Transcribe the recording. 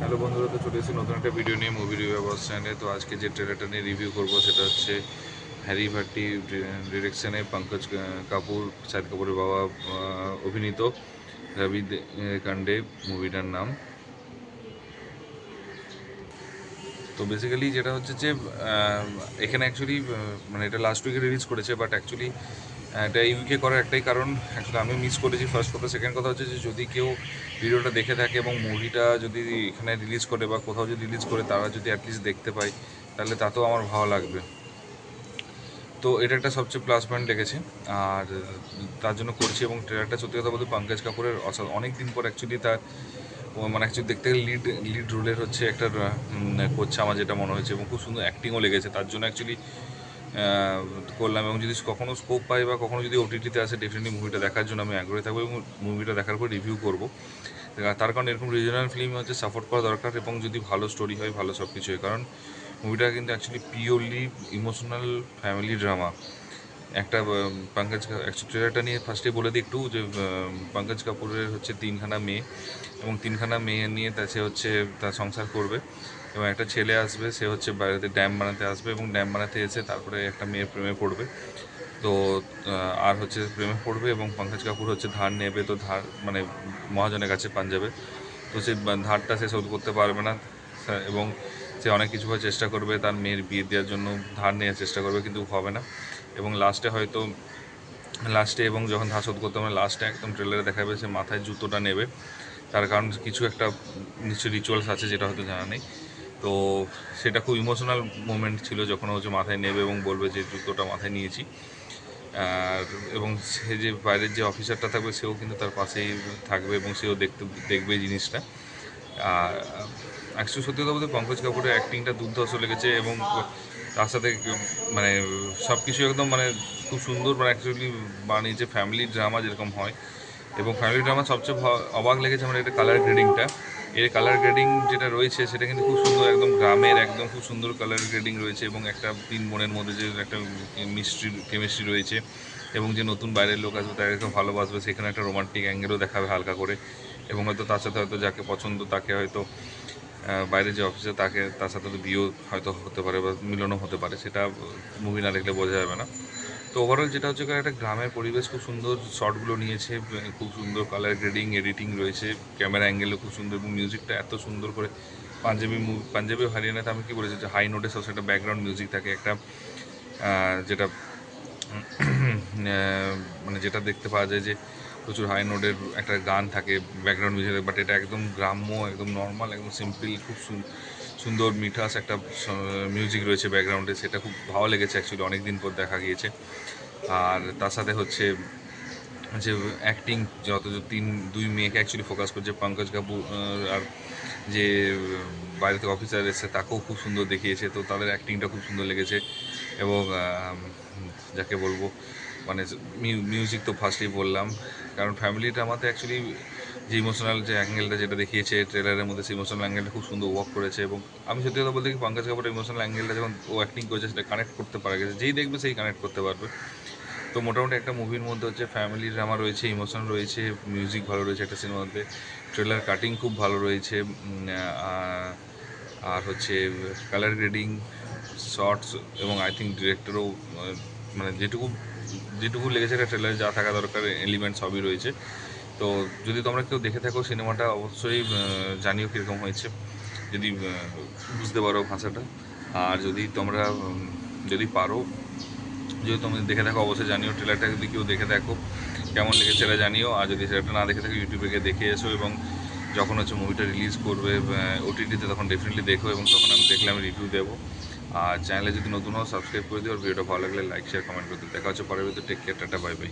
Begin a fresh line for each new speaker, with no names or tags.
Hello বন্ধুরা, তো চলে এসেছি নতুন একটা ভিডিও নিয়ে মুভি রিভিউ অবস চ্যানেলে। তো আজকে যে ট্রেলারটা নিয়ে রিভিউ করবো সেটা হচ্ছে হ্যারি ভাট্টি ডিরেকশনে পঙ্কজ কাপুর, শাহিদ কাপুরের বাবা অভিনীত রবি কাণ্ডে মুভিটার নাম। তো বেসিক্যালি যেটা হচ্ছে যে এখানে অ্যাকচুয়ালি মানে এটা লাস্ট উইকে রিলিজ করেছে, বাট অ্যাকচুয়ালি এটা ইউকে করার একটাই কারণ, অ্যাকচুয়ালি আমি মিস করেছি ফার্স্ট কথা। সেকেন্ড কথা হচ্ছে যে যদি কেউ ভিডিওটা দেখে থাকে এবং মুভিটা যদি এখানে রিলিজ করে বা কোথাও যদি রিলিজ করে তারা যদি অ্যাটলিস্ট দেখতে পায়, তাহলে তাতেও আমার ভালো লাগবে। তো এটা একটা সবচেয়ে প্লাস পয়েন্ট লেগেছে, আর তার জন্য করছি। এবং ট্রেলারটা সত্যি কথা বলতে পঙ্কজ কাপুরের অনেক দিন পর অ্যাকচুয়ালি তার মানে অ্যাকচুয়ালি দেখতে গেলে লিড রোলের হচ্ছে একটা করছে আমার যেটা মনে হয়েছে, এবং খুব সুন্দর অ্যাক্টিংও লেগেছে। তার জন্য অ্যাকচুয়ালি করলাম। এবং যদি কখনও স্কোপ পাই বা কখনও যদি ওটিটিতে আসে, ডেফিনেটলি মুভিটা দেখার জন্য আমি আগ্রহী থাকবো এবং মুভিটা দেখার পর রিভিউ করবো। তার কারণ এরকম রিজনাল ফিল্ম হচ্ছে সাপোর্ট করা দরকার, এবং যদি ভালো স্টোরি হয়, ভালো সব কিছু হয়। কারণ মুভিটা কিন্তু actually purely emotional family drama. একটা পঙ্কজ ট্রেলারটা নিয়ে ফার্স্টে বলে দিই একটু, যে পঙ্কজ কাপুরের হচ্ছে তিনখানা মেয়ে, এবং তিনখানা মেয়ে নিয়ে সে হচ্ছে তার সংসার করবে। এবং একটা ছেলে আসবে, সে হচ্ছে বাইরেতে ড্যাম বানাতে আসবে, এবং ড্যাম বানাতে এসে তারপরে একটা মেয়ের প্রেমে পড়বে। তো আর হচ্ছে প্রেমে পড়বে, এবং পঙ্কজ কাপুর হচ্ছে ধার নেবে। তো ধার মানে মহাজনের কাছে পাঞ্জাবে। তো সে ধারটা সে শোধ করতে পারবে না, এবং সে অনেক কিছুভাবে চেষ্টা করবে তার মেয়ের বিয়ে দেওয়ার জন্য, ধার নেওয়ার চেষ্টা করবে, কিন্তু হবে না। এবং লাস্টে এবং যখন ধার শোধ করতে হবে, লাস্টে একদম ট্রেলারে দেখাবে সে মাথায় জুতোটা নেবে। তার কারণ কিছু একটা নিশ্চয়ই রিচুয়ালস আছে, যেটা হয়তো জানা নেই। তো সেটা খুব ইমোশনাল মোমেন্ট ছিল যখন হচ্ছে মাথায় নেবে এবং বলবে যে জুতোটা মাথায় নিয়েছি। আর এবং সে যে বাইরের যে অফিসারটা থাকবে, সেও কিন্তু তার পাশেই থাকবে, এবং সেও দেখবে এই জিনিসটা। আর অ্যাকচুয়ালি সত্যি কথা বলতে পঙ্কজ কাপুরের অ্যাক্টিংটা দুর্ধর্ষ লেগেছে, এবং তার সাথে মানে সব কিছু একদম মানে খুব সুন্দর, মানে অ্যাকচুয়ালি বানিয়েছে ফ্যামিলি ড্রামা যেরকম হয়। এবং ফ্যামিলি ড্রামা সবচেয়ে অবাক লেগেছে আমার এটা কালার গ্রেডিংটা। এর কালার গ্রেডিং যেটা রয়েছে সেটা কিন্তু খুব সুন্দর, একদম গ্রামের একদম খুব সুন্দর কালার গ্রেডিং রয়েছে। এবং একটা তিন বোনের মধ্যে যে একটা কেমিস্ট্রি রয়েছে, এবং যে নতুন বাইরের লোক আসবে তাদেরকে ভালোবাসবে, সেখানে একটা রোমান্টিক অ্যাঙ্গেলও দেখাবে হালকা করে। এবং হয়তো তার সাথে হয়তো যাকে পছন্দ তাকে হয়তো বাইরে যে অফিসে তার সাথে তো বিয়েও হয়তো হতে পারে বা মিলনও হতে পারে, সেটা মুভি না দেখলে বোঝা যাবে না। তো ওভারঅল যেটা হচ্ছে একটা গ্রামের পরিবেশ, খুব সুন্দর শটগুলো নিয়েছে, খুব সুন্দর কালার গ্রেডিং এডিটিং রয়েছে, ক্যামেরা অ্যাঙ্গেলও খুব সুন্দর, এবং মিউজিকটা এত সুন্দর করে পাঞ্জাবি হরিয়ানাতে আমি কি বলেছি যে হাই নোটে সব সেটা ব্যাকগ্রাউন্ড মিউজিক থাকে একটা, যেটা মানে যেটা দেখতে পাওয়া যায় যে প্রচুর হাই নোটের একটা গান থাকে ব্যাকগ্রাউন্ড মিউজিকে। বাট এটা একদম গ্রাম্য, একদম নর্মাল, একদম সিম্পল, খুব সুন্দর মিঠাস একটা মিউজিক রয়েছে ব্যাকগ্রাউন্ডে। সেটা খুব ভালো লেগেছে অ্যাকচুয়ালি, অনেক দিন পর দেখা গিয়েছে। আর তার সাথে হচ্ছে যে অ্যাক্টিং, দুই মেয়েকে অ্যাকচুয়ালি ফোকাস করছে পঙ্কজ কাপুর, আর যে বাইরে থেকে অফিসার এসেছে তাকেও খুব সুন্দর দেখিয়েছে। তো তাদের অ্যাক্টিংটা খুব সুন্দর লেগেছে। এবং যাকে বলবো মানে মিউজিক তো ফার্স্টেই বললাম। কারণ ফ্যামিলি ড্রামাতে অ্যাকচুয়ালি যে ইমোশনাল যে অ্যাঙ্গেলটা যেটা দেখিয়েছে ট্রেলারের মধ্যে, সেই ইমোশনাল অ্যাঙ্গেলটা খুব সুন্দর ওয়ার্ক করেছে। এবং আমি সত্যি কথা বলতে কি, পঙ্কজ কাপুরের ইমোশনাল অ্যাঙ্গেলটা যখন ও অ্যাক্টিং করেছে, সেটা কানেক্ট করতে পারা গেছে, যেই দেখবে সেই কানেক্ট করতে পারবে। তো মোটামুটি একটা মুভির মধ্যে হচ্ছে ফ্যামিলি ড্রামা রয়েছে, ইমোশন রয়েছে, মিউজিক ভালো রয়েছে একটা সিনেমার মধ্যে, ট্রেলার কাটিং খুব ভালো রয়েছে, আর হচ্ছে কালার গ্রেডিং, শর্টস, এবং আই থিঙ্ক ডিরেক্টরও মানে যেটুকু লেগেছে একটা ট্রেলারে যা থাকা দরকার এলিমেন্ট সবই রয়েছে। তো যদি তোমরা কেউ দেখে থাকো সিনেমাটা, অবশ্যই জানিও কীরকম হয়েছে, যদি বুঝতে পারো ভাষাটা। আর যদি পারো, যদি তুমি দেখে থাকো অবশ্যই জানিও। ট্রেলারটা যদি কেউ দেখে থাকো কেমন লেগেছে সেটা জানিও। আর যদি সেটা না দেখে থাকো, ইউটিউবে গিয়ে দেখে এসো, এবং যখন হচ্ছে মুভিটা রিলিজ করবে ওটিটিতে, তখন ডেফিনেটলি দেখো, এবং তখন আমি দেখলে আমি রিভিউ দেবো। আর চ্যানেলে যদি নতুন হও সাবস্ক্রাইব করে দিও, আর ভিডিওটা ভালো লাগলে লাইক শেয়ার কমেন্ট করে দিও। দেখা হচ্ছে পরের ভিডিওতে। Take care, tata, bye by.